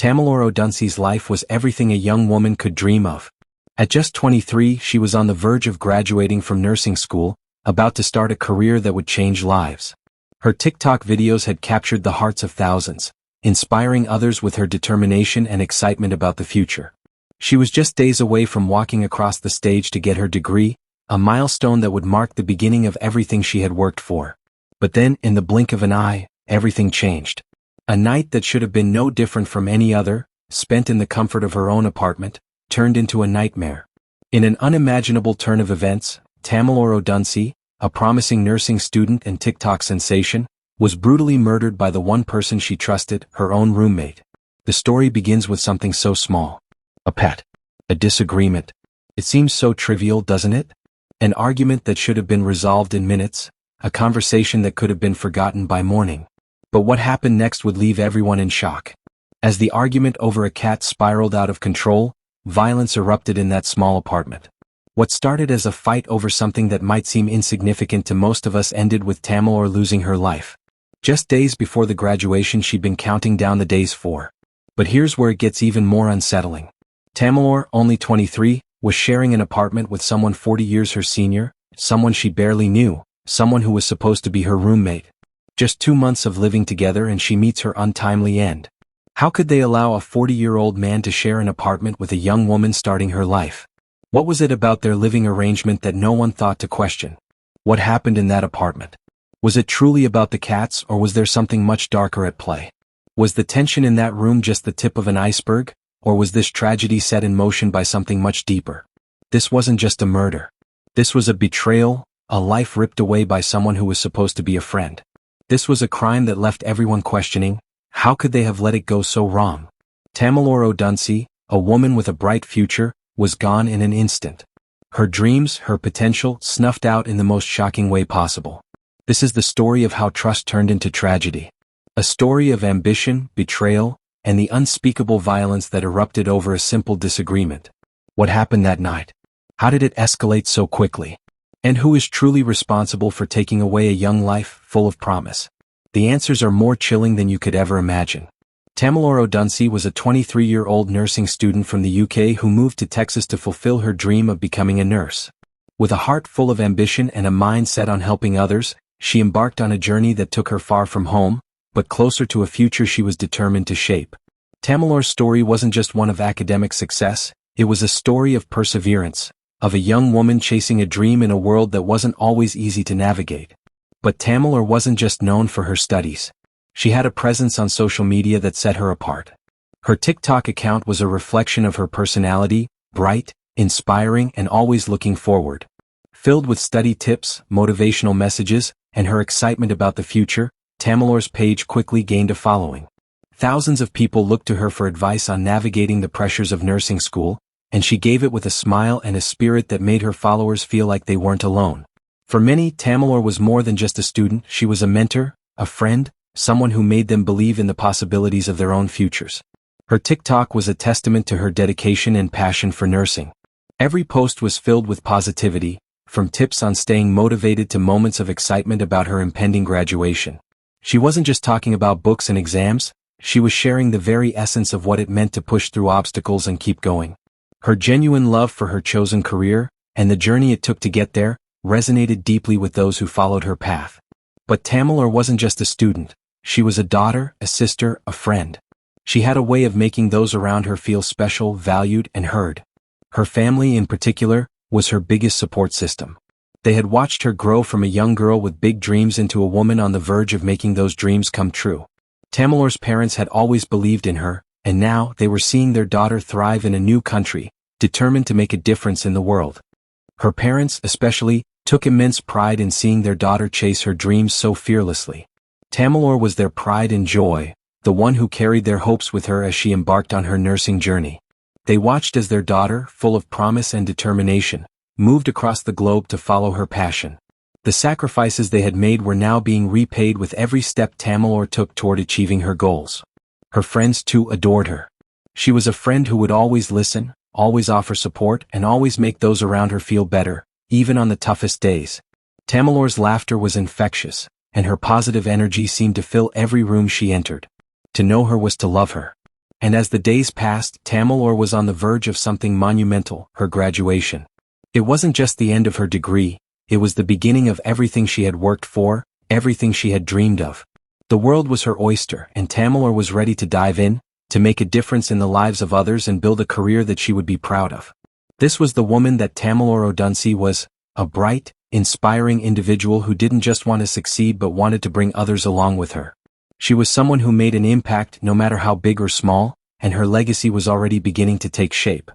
Tamilore Odunsi's life was everything a young woman could dream of. At just 23, she was on the verge of graduating from nursing school, about to start a career that would change lives. Her TikTok videos had captured the hearts of thousands, inspiring others with her determination and excitement about the future. She was just days away from walking across the stage to get her degree, a milestone that would mark the beginning of everything she had worked for. But then, in the blink of an eye, everything changed. A night that should have been no different from any other, spent in the comfort of her own apartment, turned into a nightmare. In an unimaginable turn of events, Tamilore Odunsi, a promising nursing student and TikTok sensation, was brutally murdered by the one person she trusted, her own roommate. The story begins with something so small. A pet. A disagreement. It seems so trivial, doesn't it? An argument that should have been resolved in minutes, a conversation that could have been forgotten by morning. But what happened next would leave everyone in shock. As the argument over a cat spiraled out of control, violence erupted in that small apartment. What started as a fight over something that might seem insignificant to most of us ended with Tamilore losing her life. Just days before the graduation she'd been counting down the days for. But here's where it gets even more unsettling. Tamilore, only 23, was sharing an apartment with someone 40 years her senior, someone she barely knew, someone who was supposed to be her roommate. Just 2 months of living together and she meets her untimely end. How could they allow a 40-year-old man to share an apartment with a young woman starting her life? What was it about their living arrangement that no one thought to question? What happened in that apartment? Was it truly about the cats, or was there something much darker at play? Was the tension in that room just the tip of an iceberg, or was this tragedy set in motion by something much deeper? This wasn't just a murder. This was a betrayal, a life ripped away by someone who was supposed to be a friend. This was a crime that left everyone questioning, how could they have let it go so wrong? Tamilore Odunsi, a woman with a bright future, was gone in an instant. Her dreams, her potential, snuffed out in the most shocking way possible. This is the story of how trust turned into tragedy. A story of ambition, betrayal, and the unspeakable violence that erupted over a simple disagreement. What happened that night? How did it escalate so quickly? And who is truly responsible for taking away a young life full of promise? The answers are more chilling than you could ever imagine. Tamilore Odunsi was a 23-year-old nursing student from the UK who moved to Texas to fulfill her dream of becoming a nurse. With a heart full of ambition and a mind set on helping others, she embarked on a journey that took her far from home, but closer to a future she was determined to shape. Tamilore's story wasn't just one of academic success, it was a story of perseverance, of a young woman chasing a dream in a world that wasn't always easy to navigate. But Tamilore wasn't just known for her studies. She had a presence on social media that set her apart. Her TikTok account was a reflection of her personality, bright, inspiring, and always looking forward. Filled with study tips, motivational messages, and her excitement about the future, Tamilore's page quickly gained a following. Thousands of people looked to her for advice on navigating the pressures of nursing school, and she gave it with a smile and a spirit that made her followers feel like they weren't alone. For many, Tamilore was more than just a student, she was a mentor, a friend, someone who made them believe in the possibilities of their own futures. Her TikTok was a testament to her dedication and passion for nursing. Every post was filled with positivity, from tips on staying motivated to moments of excitement about her impending graduation. She wasn't just talking about books and exams, she was sharing the very essence of what it meant to push through obstacles and keep going. Her genuine love for her chosen career, and the journey it took to get there, resonated deeply with those who followed her path. But Tamilore wasn't just a student, she was a daughter, a sister, a friend. She had a way of making those around her feel special, valued, and heard. Her family, in particular, was her biggest support system. They had watched her grow from a young girl with big dreams into a woman on the verge of making those dreams come true. Tamilore's parents had always believed in her, and now they were seeing their daughter thrive in a new country, determined to make a difference in the world. Her parents, especially, took immense pride in seeing their daughter chase her dreams so fearlessly. Tamilore was their pride and joy, the one who carried their hopes with her as she embarked on her nursing journey. They watched as their daughter, full of promise and determination, moved across the globe to follow her passion. The sacrifices they had made were now being repaid with every step Tamilore took toward achieving her goals. Her friends too adored her. She was a friend who would always listen, always offer support, and always make those around her feel better, even on the toughest days. Tamilore's laughter was infectious, and her positive energy seemed to fill every room she entered. To know her was to love her. And as the days passed, Tamilore was on the verge of something monumental, her graduation. It wasn't just the end of her degree, it was the beginning of everything she had worked for, everything she had dreamed of. The world was her oyster, and Tamilore was ready to dive in, to make a difference in the lives of others and build a career that she would be proud of. This was the woman that Tamilore Odunsi was, a bright, inspiring individual who didn't just want to succeed but wanted to bring others along with her. She was someone who made an impact no matter how big or small, and her legacy was already beginning to take shape.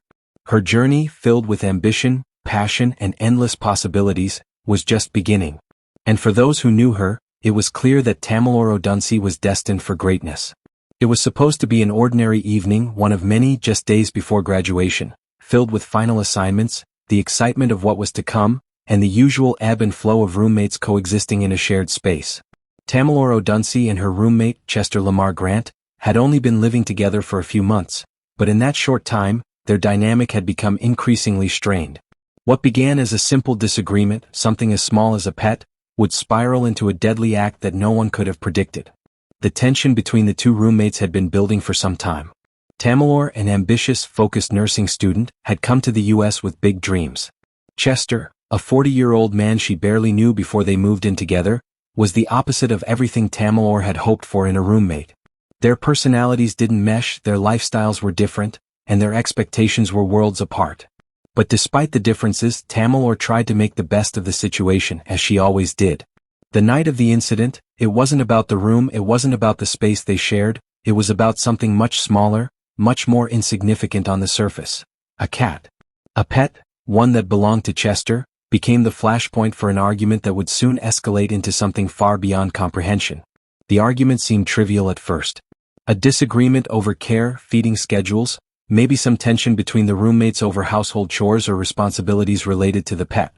Her journey, filled with ambition, passion, and endless possibilities, was just beginning. And for those who knew her, it was clear that Tamilore Odunsi was destined for greatness. It was supposed to be an ordinary evening, one of many, just days before graduation, filled with final assignments, the excitement of what was to come, and the usual ebb and flow of roommates coexisting in a shared space. Tamilore Odunsi and her roommate, Chester Lamar Grant, had only been living together for a few months, but in that short time, their dynamic had become increasingly strained. What began as a simple disagreement, something as small as a pet, would spiral into a deadly act that no one could have predicted. The tension between the two roommates had been building for some time. Tamilore, an ambitious, focused nursing student, had come to the U.S. with big dreams. Chester, a 40-year-old man she barely knew before they moved in together, was the opposite of everything Tamilore had hoped for in a roommate. Their personalities didn't mesh, their lifestyles were different, and their expectations were worlds apart. But despite the differences, Tamilore tried to make the best of the situation, as she always did. The night of the incident, it wasn't about the room, it wasn't about the space they shared, it was about something much smaller, much more insignificant on the surface. A cat. A pet, one that belonged to Chester, became the flashpoint for an argument that would soon escalate into something far beyond comprehension. The argument seemed trivial at first. A disagreement over care, feeding schedules, maybe some tension between the roommates over household chores or responsibilities related to the pet.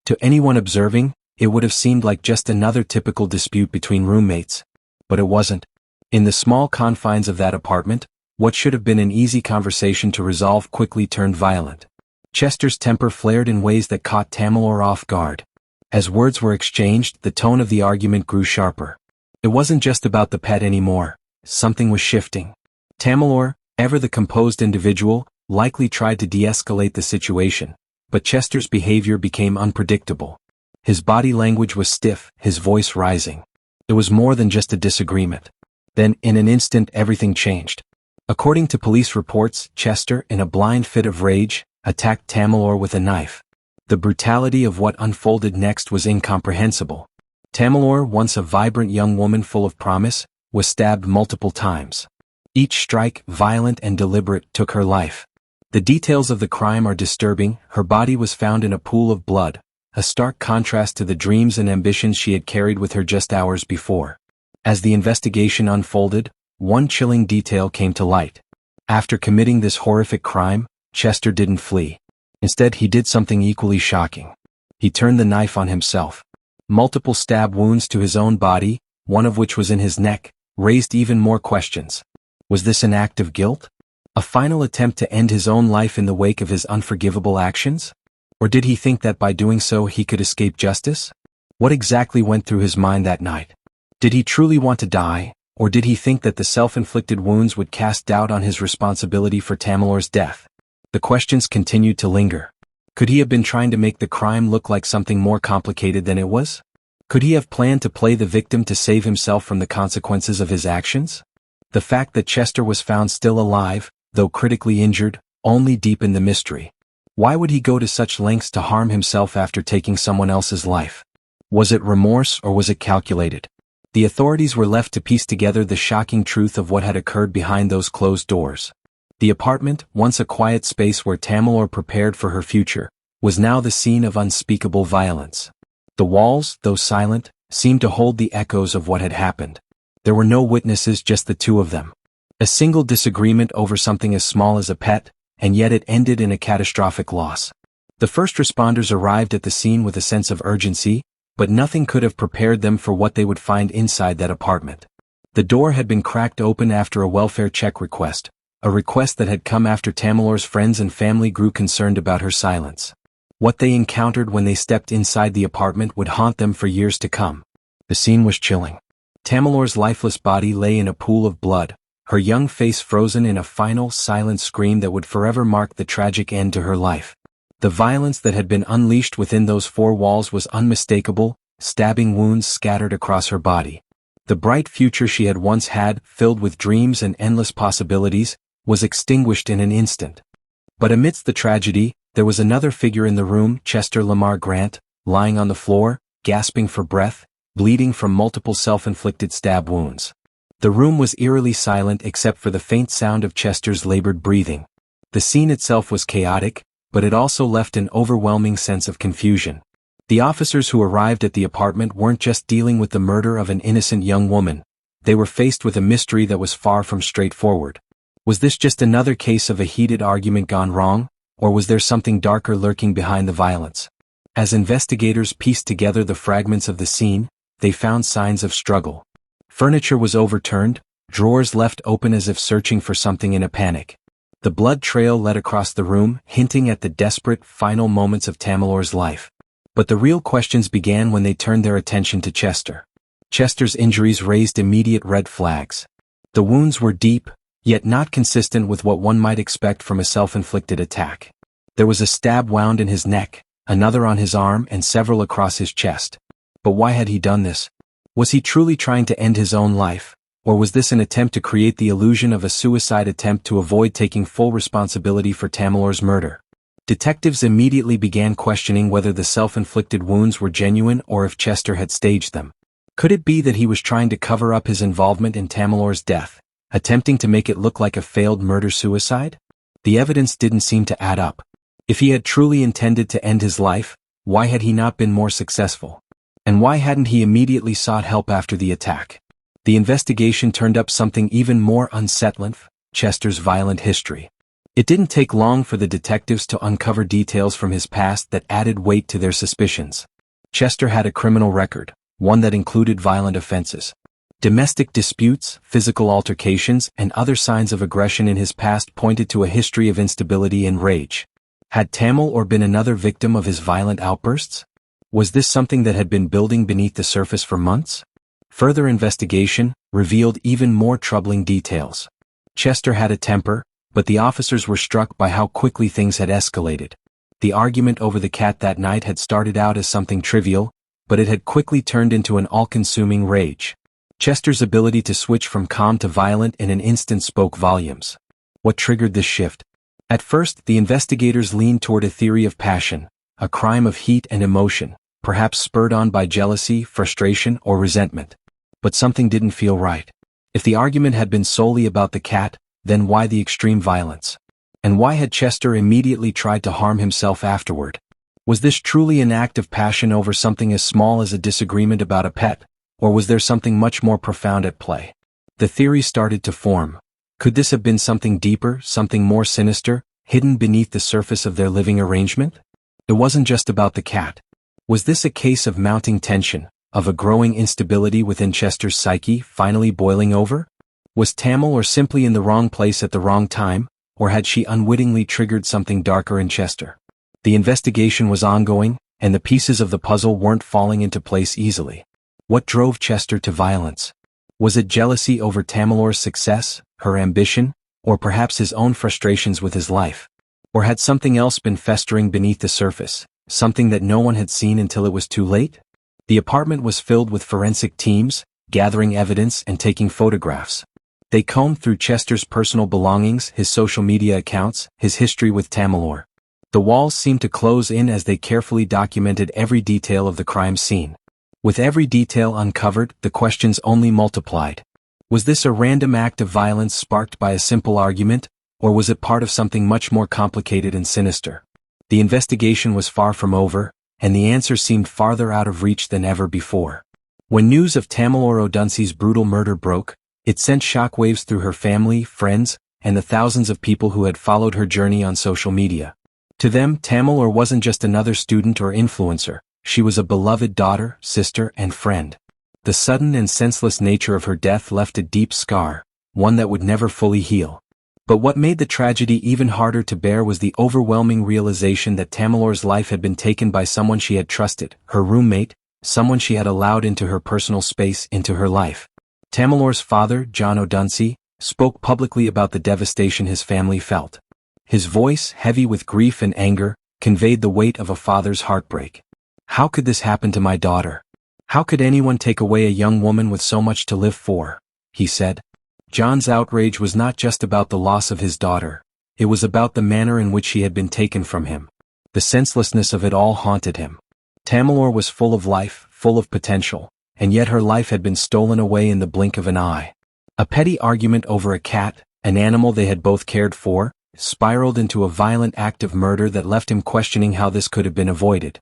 To anyone observing, it would have seemed like just another typical dispute between roommates. But it wasn't. In the small confines of that apartment, what should have been an easy conversation to resolve quickly turned violent. Chester's temper flared in ways that caught Tamilore off guard. As words were exchanged, the tone of the argument grew sharper. It wasn't just about the pet anymore. Something was shifting. Tamilore, ever the composed individual, likely tried to de-escalate the situation, but Chester's behavior became unpredictable. His body language was stiff, his voice rising. It was more than just a disagreement. Then, in an instant, everything changed. According to police reports, Chester, in a blind fit of rage, attacked Tamilore with a knife. The brutality of what unfolded next was incomprehensible. Tamilore, once a vibrant young woman full of promise, was stabbed multiple times. Each strike, violent and deliberate, took her life. The details of the crime are disturbing. Her body was found in a pool of blood, a stark contrast to the dreams and ambitions she had carried with her just hours before. As the investigation unfolded, one chilling detail came to light. After committing this horrific crime, Chester didn't flee. Instead, he did something equally shocking. He turned the knife on himself. Multiple stab wounds to his own body, one of which was in his neck, raised even more questions. Was this an act of guilt? A final attempt to end his own life in the wake of his unforgivable actions? Or did he think that by doing so he could escape justice? What exactly went through his mind that night? Did he truly want to die, or did he think that the self-inflicted wounds would cast doubt on his responsibility for Tamilore's death? The questions continued to linger. Could he have been trying to make the crime look like something more complicated than it was? Could he have planned to play the victim to save himself from the consequences of his actions? The fact that Chester was found still alive, though critically injured, only deepened the mystery. Why would he go to such lengths to harm himself after taking someone else's life? Was it remorse or was it calculated? The authorities were left to piece together the shocking truth of what had occurred behind those closed doors. The apartment, once a quiet space where Tamilore prepared for her future, was now the scene of unspeakable violence. The walls, though silent, seemed to hold the echoes of what had happened. There were no witnesses, just the two of them. A single disagreement over something as small as a pet, and yet it ended in a catastrophic loss. The first responders arrived at the scene with a sense of urgency, but nothing could have prepared them for what they would find inside that apartment. The door had been cracked open after a welfare check request, a request that had come after Tamilore's friends and family grew concerned about her silence. What they encountered when they stepped inside the apartment would haunt them for years to come. The scene was chilling. Tamilore's lifeless body lay in a pool of blood, her young face frozen in a final, silent scream that would forever mark the tragic end to her life. The violence that had been unleashed within those four walls was unmistakable, stabbing wounds scattered across her body. The bright future she had once had, filled with dreams and endless possibilities, was extinguished in an instant. But amidst the tragedy, there was another figure in the room, Chester Lamar Grant, lying on the floor, gasping for breath, bleeding from multiple self-inflicted stab wounds. The room was eerily silent except for the faint sound of Chester's labored breathing. The scene itself was chaotic, but it also left an overwhelming sense of confusion. The officers who arrived at the apartment weren't just dealing with the murder of an innocent young woman. They were faced with a mystery that was far from straightforward. Was this just another case of a heated argument gone wrong, or was there something darker lurking behind the violence? As investigators pieced together the fragments of the scene, they found signs of struggle. Furniture was overturned, drawers left open as if searching for something in a panic. The blood trail led across the room, hinting at the desperate, final moments of Tamilore's life. But the real questions began when they turned their attention to Chester. Chester's injuries raised immediate red flags. The wounds were deep, yet not consistent with what one might expect from a self-inflicted attack. There was a stab wound in his neck, another on his arm, and several across his chest. But why had he done this? Was he truly trying to end his own life, or was this an attempt to create the illusion of a suicide attempt to avoid taking full responsibility for Tamilore's murder? Detectives immediately began questioning whether the self-inflicted wounds were genuine or if Chester had staged them. Could it be that he was trying to cover up his involvement in Tamilore's death, attempting to make it look like a failed murder-suicide? The evidence didn't seem to add up. If he had truly intended to end his life, why had he not been more successful? And why hadn't he immediately sought help after the attack? The investigation turned up something even more unsettling: Chester's violent history. It didn't take long for the detectives to uncover details from his past that added weight to their suspicions. Chester had a criminal record, one that included violent offenses. Domestic disputes, physical altercations, and other signs of aggression in his past pointed to a history of instability and rage. Had Tamilore been another victim of his violent outbursts? Was this something that had been building beneath the surface for months? Further investigation revealed even more troubling details. Chester had a temper, but the officers were struck by how quickly things had escalated. The argument over the cat that night had started out as something trivial, but it had quickly turned into an all-consuming rage. Chester's ability to switch from calm to violent in an instant spoke volumes. What triggered this shift? At first, the investigators leaned toward a theory of passion, a crime of heat and emotion, perhaps spurred on by jealousy, frustration, or resentment. But something didn't feel right. If the argument had been solely about the cat, then why the extreme violence? And why had Chester immediately tried to harm himself afterward? Was this truly an act of passion over something as small as a disagreement about a pet, or was there something much more profound at play? The theory started to form. Could this have been something deeper, something more sinister, hidden beneath the surface of their living arrangement? It wasn't just about the cat. Was this a case of mounting tension, of a growing instability within Chester's psyche finally boiling over? Was Tamilore simply in the wrong place at the wrong time, or had she unwittingly triggered something darker in Chester? The investigation was ongoing, and the pieces of the puzzle weren't falling into place easily. What drove Chester to violence? Was it jealousy over Tamilore's success, her ambition, or perhaps his own frustrations with his life? Or had something else been festering beneath the surface, something that no one had seen until it was too late? The apartment was filled with forensic teams, gathering evidence and taking photographs. They combed through Chester's personal belongings, his social media accounts, his history with Tamilore. The walls seemed to close in as they carefully documented every detail of the crime scene. With every detail uncovered, the questions only multiplied. Was this a random act of violence sparked by a simple argument, or was it part of something much more complicated and sinister? The investigation was far from over, and the answer seemed farther out of reach than ever before. When news of Tamilore Odunsi's brutal murder broke, it sent shockwaves through her family, friends, and the thousands of people who had followed her journey on social media. To them, Tamilore wasn't just another student or influencer, she was a beloved daughter, sister, and friend. The sudden and senseless nature of her death left a deep scar, one that would never fully heal. But what made the tragedy even harder to bear was the overwhelming realization that Tamilore's life had been taken by someone she had trusted, her roommate, someone she had allowed into her personal space, into her life. Tamilore's father, John Odunsi, spoke publicly about the devastation his family felt. His voice, heavy with grief and anger, conveyed the weight of a father's heartbreak. "How could this happen to my daughter? How could anyone take away a young woman with so much to live for?" he said. John's outrage was not just about the loss of his daughter. It was about the manner in which she had been taken from him. The senselessness of it all haunted him. Tamilore was full of life, full of potential, and yet her life had been stolen away in the blink of an eye. A petty argument over a cat, an animal they had both cared for, spiraled into a violent act of murder that left him questioning how this could have been avoided.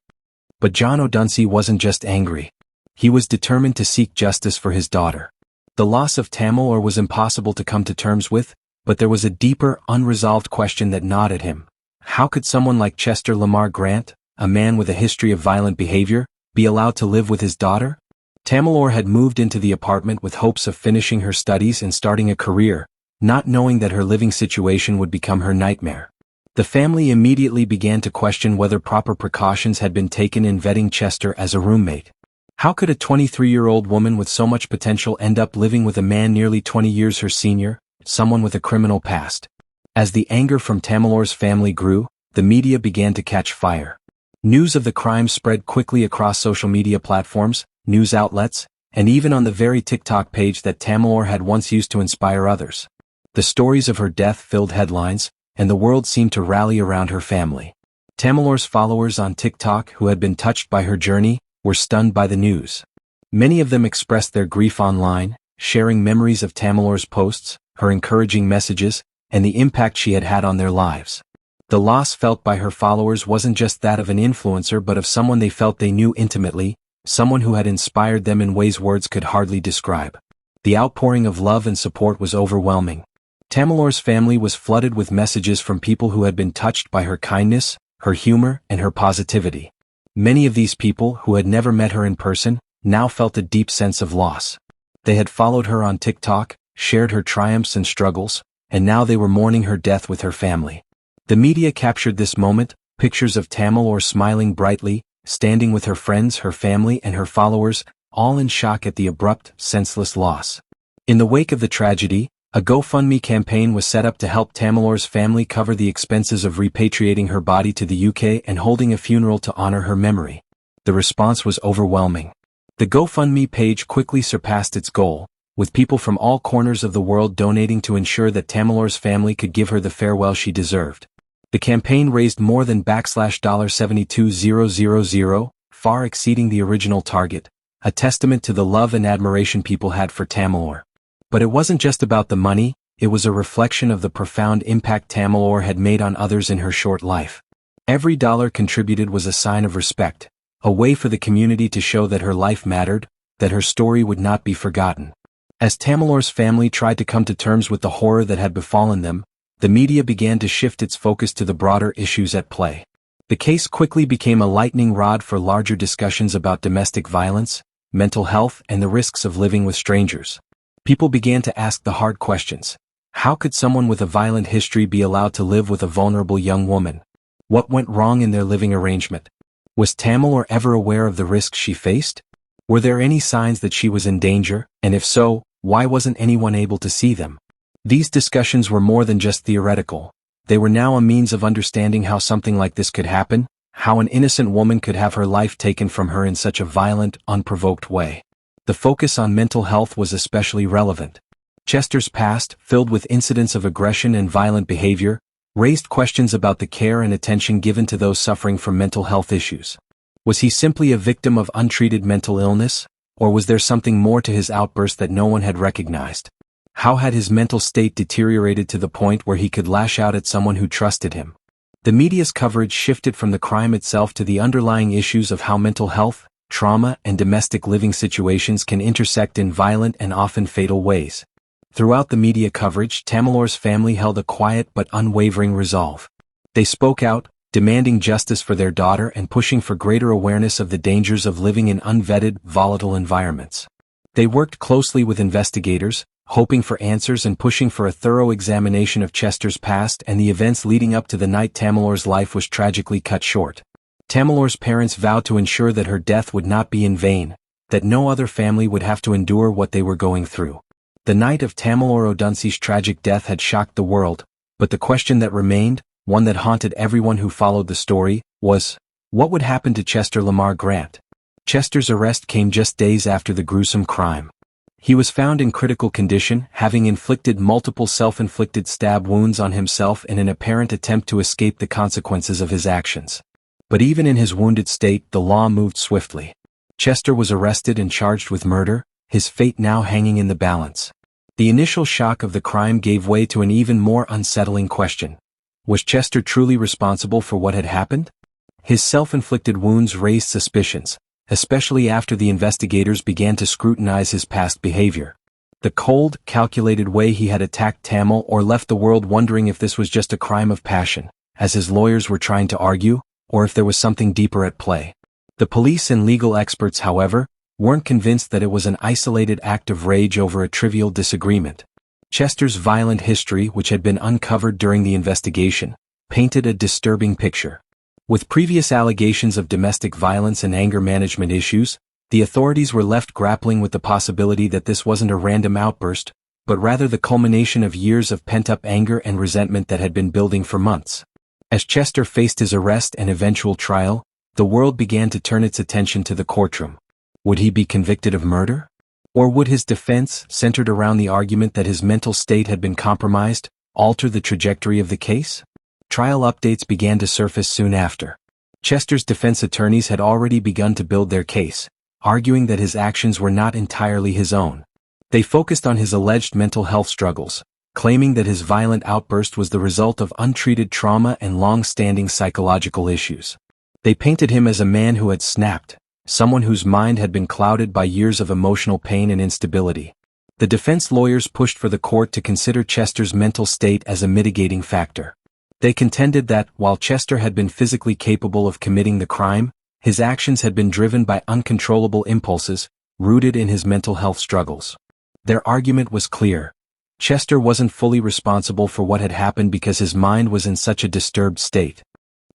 But John Odunsi wasn't just angry. He was determined to seek justice for his daughter. The loss of Tamilore was impossible to come to terms with, but there was a deeper, unresolved question that gnawed at him. How could someone like Chester Lamar Grant, a man with a history of violent behavior, be allowed to live with his daughter? Tamilore had moved into the apartment with hopes of finishing her studies and starting a career, not knowing that her living situation would become her nightmare. The family immediately began to question whether proper precautions had been taken in vetting Chester as a roommate. How could a 23-year-old woman with so much potential end up living with a man nearly 20 years her senior, someone with a criminal past? As the anger from Tamilore's family grew, the media began to catch fire. News of the crime spread quickly across social media platforms, news outlets, and even on the very TikTok page that Tamilore had once used to inspire others. The stories of her death filled headlines, and the world seemed to rally around her family. Tamilore's followers on TikTok, who had been touched by her journey, were stunned by the news. Many of them expressed their grief online, sharing memories of Tamilore's posts, her encouraging messages, and the impact she had had on their lives. The loss felt by her followers wasn't just that of an influencer but of someone they felt they knew intimately, someone who had inspired them in ways words could hardly describe. The outpouring of love and support was overwhelming. Tamilore's family was flooded with messages from people who had been touched by her kindness, her humor, and her positivity. Many of these people, who had never met her in person, now felt a deep sense of loss. They had followed her on TikTok, shared her triumphs and struggles, and now they were mourning her death with her family. The media captured this moment, pictures of Tamilore smiling brightly, standing with her friends, her family, and her followers, all in shock at the abrupt, senseless loss. In the wake of the tragedy, a GoFundMe campaign was set up to help Tamilore's family cover the expenses of repatriating her body to the UK and holding a funeral to honor her memory. The response was overwhelming. The GoFundMe page quickly surpassed its goal, with people from all corners of the world donating to ensure that Tamilore's family could give her the farewell she deserved. The campaign raised more than $72,000, far exceeding the original target, a testament to the love and admiration people had for Tamilore. But it wasn't just about the money, it was a reflection of the profound impact Tamilore had made on others in her short life. Every dollar contributed was a sign of respect, a way for the community to show that her life mattered, that her story would not be forgotten. As Tamilore's family tried to come to terms with the horror that had befallen them, the media began to shift its focus to the broader issues at play. The case quickly became a lightning rod for larger discussions about domestic violence, mental health, and the risks of living with strangers. People began to ask the hard questions. How could someone with a violent history be allowed to live with a vulnerable young woman? What went wrong in their living arrangement? Was Tamilore ever aware of the risks she faced? Were there any signs that she was in danger, and if so, why wasn't anyone able to see them? These discussions were more than just theoretical. They were now a means of understanding how something like this could happen, how an innocent woman could have her life taken from her in such a violent, unprovoked way. The focus on mental health was especially relevant. Chester's past, filled with incidents of aggression and violent behavior, raised questions about the care and attention given to those suffering from mental health issues. Was he simply a victim of untreated mental illness, or was there something more to his outburst that no one had recognized? How had his mental state deteriorated to the point where he could lash out at someone who trusted him? The media's coverage shifted from the crime itself to the underlying issues of how mental health, trauma, and domestic living situations can intersect in violent and often fatal ways. Throughout the media coverage, Tamilore's family held a quiet but unwavering resolve. They spoke out, demanding justice for their daughter and pushing for greater awareness of the dangers of living in unvetted, volatile environments. They worked closely with investigators, hoping for answers and pushing for a thorough examination of Chester's past and the events leading up to the night Tamilore's life was tragically cut short. Tamilore's parents vowed to ensure that her death would not be in vain, that no other family would have to endure what they were going through. The The night of Tamilore Odunsi's tragic death had shocked the world, but the question that remained, one that haunted everyone who followed the story, was, what would happen to Chester Lamar Grant? Chester's arrest came just days after the gruesome crime. He was found in critical condition, having inflicted multiple self-inflicted stab wounds on himself in an apparent attempt to escape the consequences of his actions. But even in his wounded state, the law moved swiftly. Chester was arrested and charged with murder, his fate now hanging in the balance. The initial shock of the crime gave way to an even more unsettling question. Was Chester truly responsible for what had happened? His self-inflicted wounds raised suspicions, especially after the investigators began to scrutinize his past behavior. The cold, calculated way he had attacked Tamil or left the world wondering if this was just a crime of passion, as his lawyers were trying to argue, or if there was something deeper at play. The police and legal experts, however, weren't convinced that it was an isolated act of rage over a trivial disagreement. Chester's violent history, which had been uncovered during the investigation, painted a disturbing picture. With previous allegations of domestic violence and anger management issues, the authorities were left grappling with the possibility that this wasn't a random outburst, but rather the culmination of years of pent-up anger and resentment that had been building for months. As Chester faced his arrest and eventual trial, the world began to turn its attention to the courtroom. Would he be convicted of murder? Or would his defense, centered around the argument that his mental state had been compromised, alter the trajectory of the case? Trial updates began to surface soon after. Chester's defense attorneys had already begun to build their case, arguing that his actions were not entirely his own. They focused on his alleged mental health struggles, claiming that his violent outburst was the result of untreated trauma and long-standing psychological issues. They painted him as a man who had snapped, someone whose mind had been clouded by years of emotional pain and instability. The defense lawyers pushed for the court to consider Chester's mental state as a mitigating factor. They contended that, while Chester had been physically capable of committing the crime, his actions had been driven by uncontrollable impulses, rooted in his mental health struggles. Their argument was clear. Chester wasn't fully responsible for what had happened because his mind was in such a disturbed state.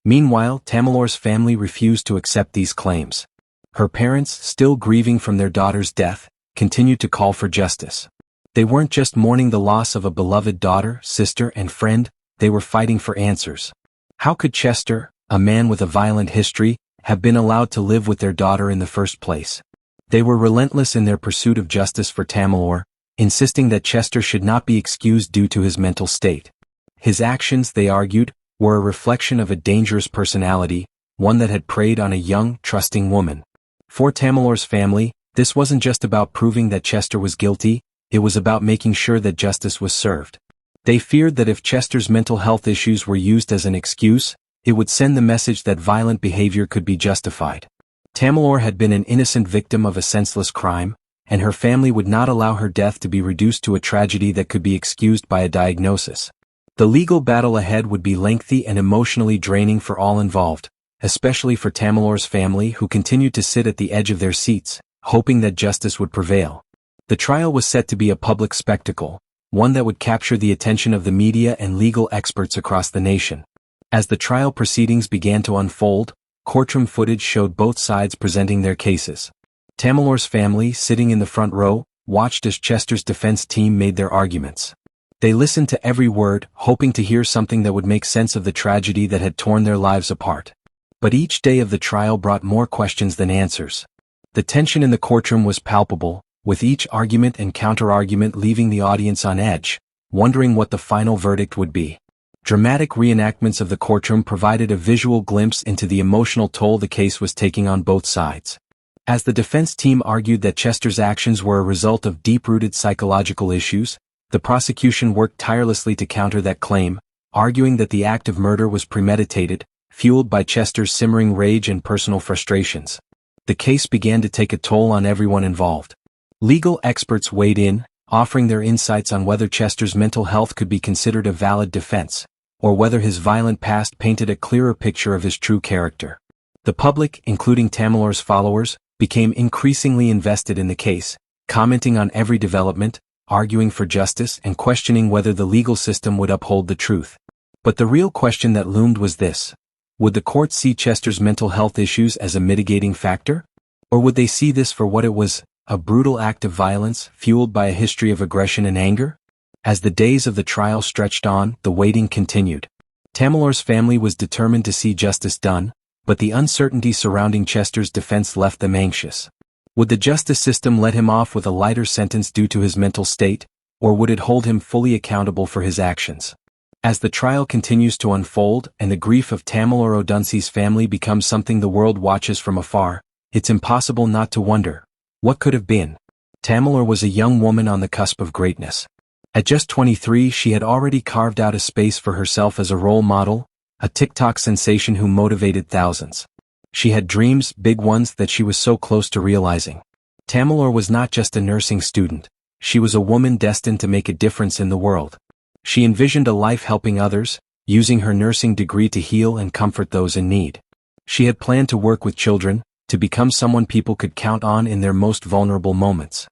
Meanwhile, Tamilore's family refused to accept these claims. Her parents, still grieving from their daughter's death, continued to call for justice. They weren't just mourning the loss of a beloved daughter, sister, and friend, they were fighting for answers. How could Chester, a man with a violent history, have been allowed to live with their daughter in the first place? They were relentless in their pursuit of justice for Tamilore, insisting that Chester should not be excused due to his mental state. His actions, they argued, were a reflection of a dangerous personality, one that had preyed on a young, trusting woman. For Tamilore's family, this wasn't just about proving that Chester was guilty, it was about making sure that justice was served. They feared that if Chester's mental health issues were used as an excuse, it would send the message that violent behavior could be justified. Tamilore had been an innocent victim of a senseless crime, and her family would not allow her death to be reduced to a tragedy that could be excused by a diagnosis. The legal battle ahead would be lengthy and emotionally draining for all involved, especially for Tamilore's family who continued to sit at the edge of their seats, hoping that justice would prevail. The trial was set to be a public spectacle, one that would capture the attention of the media and legal experts across the nation. As the trial proceedings began to unfold, courtroom footage showed both sides presenting their cases. Tamilore's family, sitting in the front row, watched as Chester's defense team made their arguments. They listened to every word, hoping to hear something that would make sense of the tragedy that had torn their lives apart. But each day of the trial brought more questions than answers. The tension in the courtroom was palpable, with each argument and counter-argument leaving the audience on edge, wondering what the final verdict would be. Dramatic reenactments of the courtroom provided a visual glimpse into the emotional toll the case was taking on both sides. As the defense team argued that Chester's actions were a result of deep-rooted psychological issues, the prosecution worked tirelessly to counter that claim, arguing that the act of murder was premeditated, fueled by Chester's simmering rage and personal frustrations. The case began to take a toll on everyone involved. Legal experts weighed in, offering their insights on whether Chester's mental health could be considered a valid defense, or whether his violent past painted a clearer picture of his true character. The public, including Tamilore's followers, became increasingly invested in the case, commenting on every development, arguing for justice and questioning whether the legal system would uphold the truth. But the real question that loomed was this: would the court see Chester's mental health issues as a mitigating factor? Or would they see this for what it was, a brutal act of violence fueled by a history of aggression and anger? As the days of the trial stretched on, the waiting continued. Tamilore's family was determined to see justice done, but the uncertainty surrounding Chester's defense left them anxious. Would the justice system let him off with a lighter sentence due to his mental state, or would it hold him fully accountable for his actions? As the trial continues to unfold and the grief of Tamilore Odunsi's family becomes something the world watches from afar, it's impossible not to wonder, what could have been? Tamilore was a young woman on the cusp of greatness. At just 23, she had already carved out a space for herself as a role model, a TikTok sensation who motivated thousands. She had dreams, big ones, that she was so close to realizing. Tamilore was not just a nursing student. She was a woman destined to make a difference in the world. She envisioned a life helping others, using her nursing degree to heal and comfort those in need. She had planned to work with children, to become someone people could count on in their most vulnerable moments.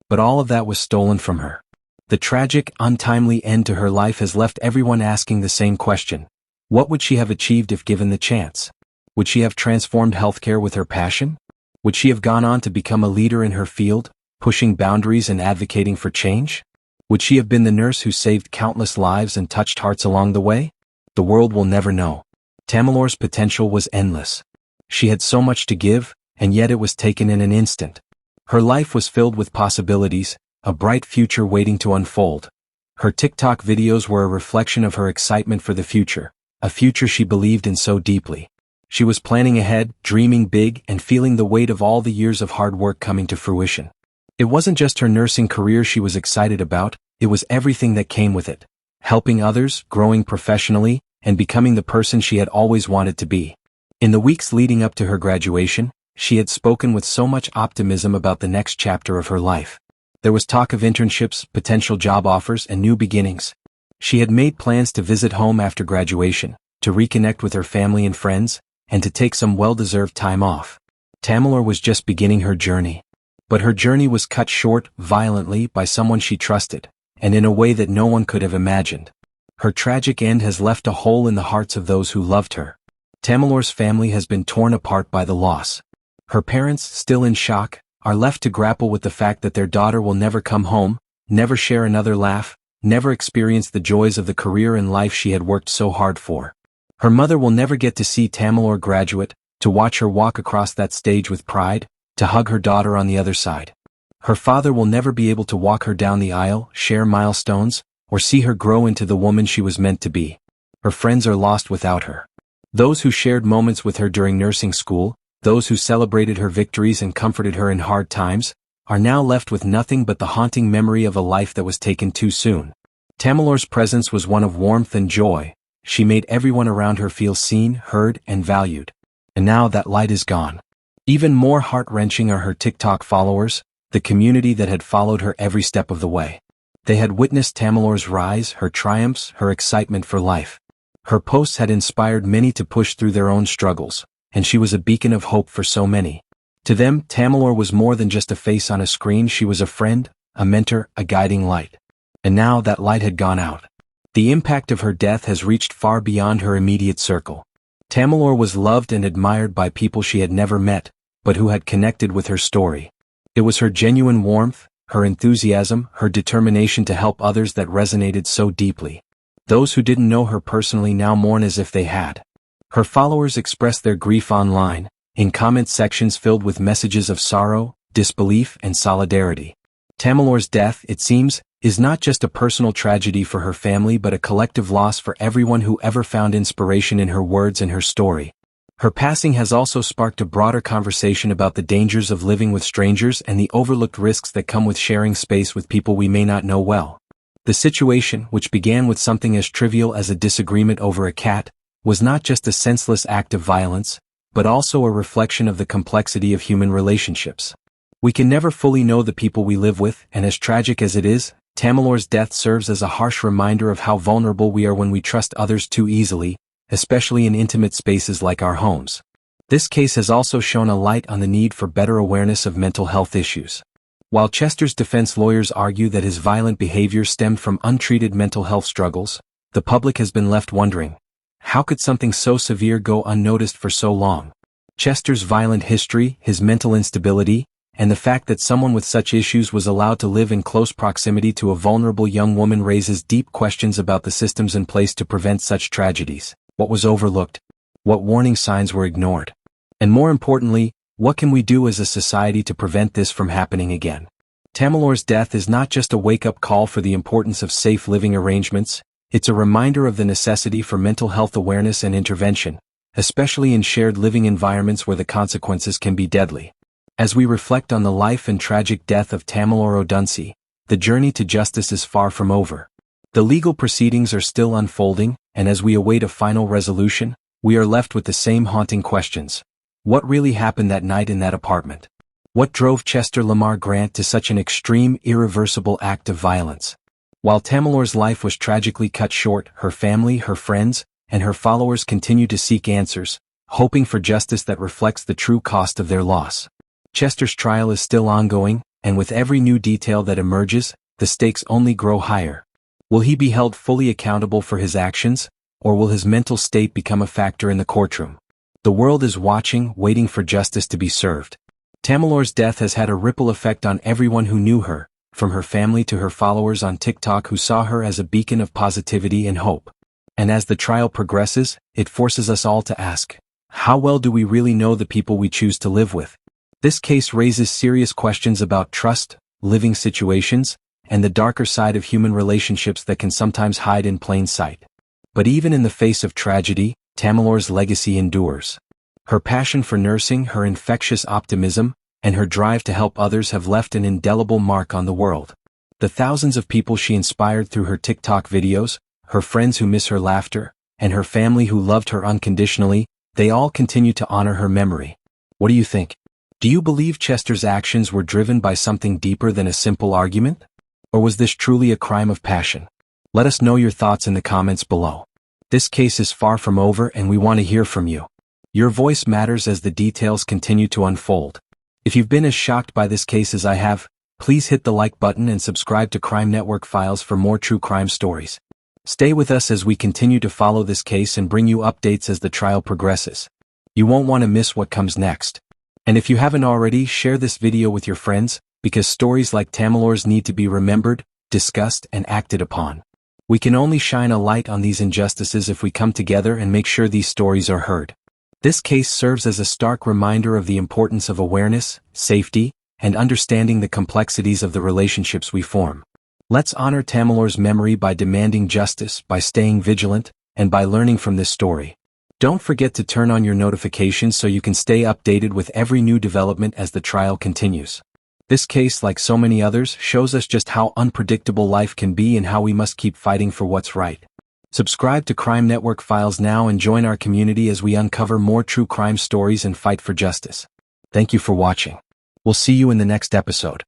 But all of that was stolen from her. The tragic, untimely end to her life has left everyone asking the same question. What would she have achieved if given the chance? Would she have transformed healthcare with her passion? Would she have gone on to become a leader in her field, pushing boundaries and advocating for change? Would she have been the nurse who saved countless lives and touched hearts along the way? The world will never know. Tamilore's potential was endless. She had so much to give, and yet it was taken in an instant. Her life was filled with possibilities, a bright future waiting to unfold. Her TikTok videos were a reflection of her excitement for the future, a future she believed in so deeply. She was planning ahead, dreaming big, and feeling the weight of all the years of hard work coming to fruition. It wasn't just her nursing career she was excited about, it was everything that came with it. Helping others, growing professionally, and becoming the person she had always wanted to be. In the weeks leading up to her graduation, she had spoken with so much optimism about the next chapter of her life. There was talk of internships, potential job offers, and new beginnings. She had made plans to visit home after graduation, to reconnect with her family and friends, and to take some well-deserved time off. Tamilore was just beginning her journey. But her journey was cut short, violently, by someone she trusted, and in a way that no one could have imagined. Her tragic end has left a hole in the hearts of those who loved her. Tamilore's family has been torn apart by the loss. Her parents, still in shock, are left to grapple with the fact that their daughter will never come home, never share another laugh, never experience the joys of the career and life she had worked so hard for. Her mother will never get to see Tamilore graduate, to watch her walk across that stage with pride, to hug her daughter on the other side. Her father will never be able to walk her down the aisle, share milestones, or see her grow into the woman she was meant to be. Her friends are lost without her. Those who shared moments with her during nursing school, those who celebrated her victories and comforted her in hard times, are now left with nothing but the haunting memory of a life that was taken too soon. Tamilore's presence was one of warmth and joy. She made everyone around her feel seen, heard, and valued. And now that light is gone. Even more heart-wrenching are her TikTok followers, the community that had followed her every step of the way. They had witnessed Tamilore's rise, her triumphs, her excitement for life. Her posts had inspired many to push through their own struggles, and she was a beacon of hope for so many. To them, Tamilore was more than just a face on a screen. She was a friend, a mentor, a guiding light. And now that light had gone out. The impact of her death has reached far beyond her immediate circle. Tamilore was loved and admired by people she had never met, but who had connected with her story. It was her genuine warmth, her enthusiasm, her determination to help others that resonated so deeply. Those who didn't know her personally now mourn as if they had. Her followers expressed their grief online, in comment sections filled with messages of sorrow, disbelief, and solidarity. Tamilore's death, it seems, is not just a personal tragedy for her family but a collective loss for everyone who ever found inspiration in her words and her story. Her passing has also sparked a broader conversation about the dangers of living with strangers and the overlooked risks that come with sharing space with people we may not know well. The situation, which began with something as trivial as a disagreement over a cat, was not just a senseless act of violence, but also a reflection of the complexity of human relationships. We can never fully know the people we live with, and as tragic as it is, Tamilore's death serves as a harsh reminder of how vulnerable we are when we trust others too easily, especially in intimate spaces like our homes. This case has also shone a light on the need for better awareness of mental health issues. While Chester's defense lawyers argue that his violent behavior stemmed from untreated mental health struggles, the public has been left wondering, how could something so severe go unnoticed for so long? Chester's violent history, his mental instability, and the fact that someone with such issues was allowed to live in close proximity to a vulnerable young woman raises deep questions about the systems in place to prevent such tragedies. What was overlooked? What warning signs were ignored? And more importantly, what can we do as a society to prevent this from happening again? Tamilore's death is not just a wake-up call for the importance of safe living arrangements, it's a reminder of the necessity for mental health awareness and intervention, especially in shared living environments where the consequences can be deadly. As we reflect on the life and tragic death of Tamilore Odunsi, the journey to justice is far from over. The legal proceedings are still unfolding, and as we await a final resolution, we are left with the same haunting questions. What really happened that night in that apartment? What drove Chester Lamar Grant to such an extreme, irreversible act of violence? While Tamilore's life was tragically cut short, her family, her friends, and her followers continue to seek answers, hoping for justice that reflects the true cost of their loss. Chester's trial is still ongoing, and with every new detail that emerges, the stakes only grow higher. Will he be held fully accountable for his actions, or will his mental state become a factor in the courtroom? The world is watching, waiting for justice to be served. Tamilore's death has had a ripple effect on everyone who knew her, from her family to her followers on TikTok who saw her as a beacon of positivity and hope. And as the trial progresses, it forces us all to ask, how well do we really know the people we choose to live with? This case raises serious questions about trust, living situations, and the darker side of human relationships that can sometimes hide in plain sight. But even in the face of tragedy, Tamilore's legacy endures. Her passion for nursing, her infectious optimism, and her drive to help others have left an indelible mark on the world. The thousands of people she inspired through her TikTok videos, her friends who miss her laughter, and her family who loved her unconditionally, they all continue to honor her memory. What do you think? Do you believe Chester's actions were driven by something deeper than a simple argument? Or was this truly a crime of passion? Let us know your thoughts in the comments below. This case is far from over and we want to hear from you. Your voice matters as the details continue to unfold. If you've been as shocked by this case as I have, please hit the like button and subscribe to Crime Network Files for more true crime stories. Stay with us as we continue to follow this case and bring you updates as the trial progresses. You won't want to miss what comes next. And if you haven't already, share this video with your friends, because stories like Tamilore's need to be remembered, discussed, and acted upon. We can only shine a light on these injustices if we come together and make sure these stories are heard. This case serves as a stark reminder of the importance of awareness, safety, and understanding the complexities of the relationships we form. Let's honor Tamilore's memory by demanding justice, by staying vigilant, and by learning from this story. Don't forget to turn on your notifications so you can stay updated with every new development as the trial continues. This case, like so many others, shows us just how unpredictable life can be and how we must keep fighting for what's right. Subscribe to Crime Network Files now and join our community as we uncover more true crime stories and fight for justice. Thank you for watching. We'll see you in the next episode.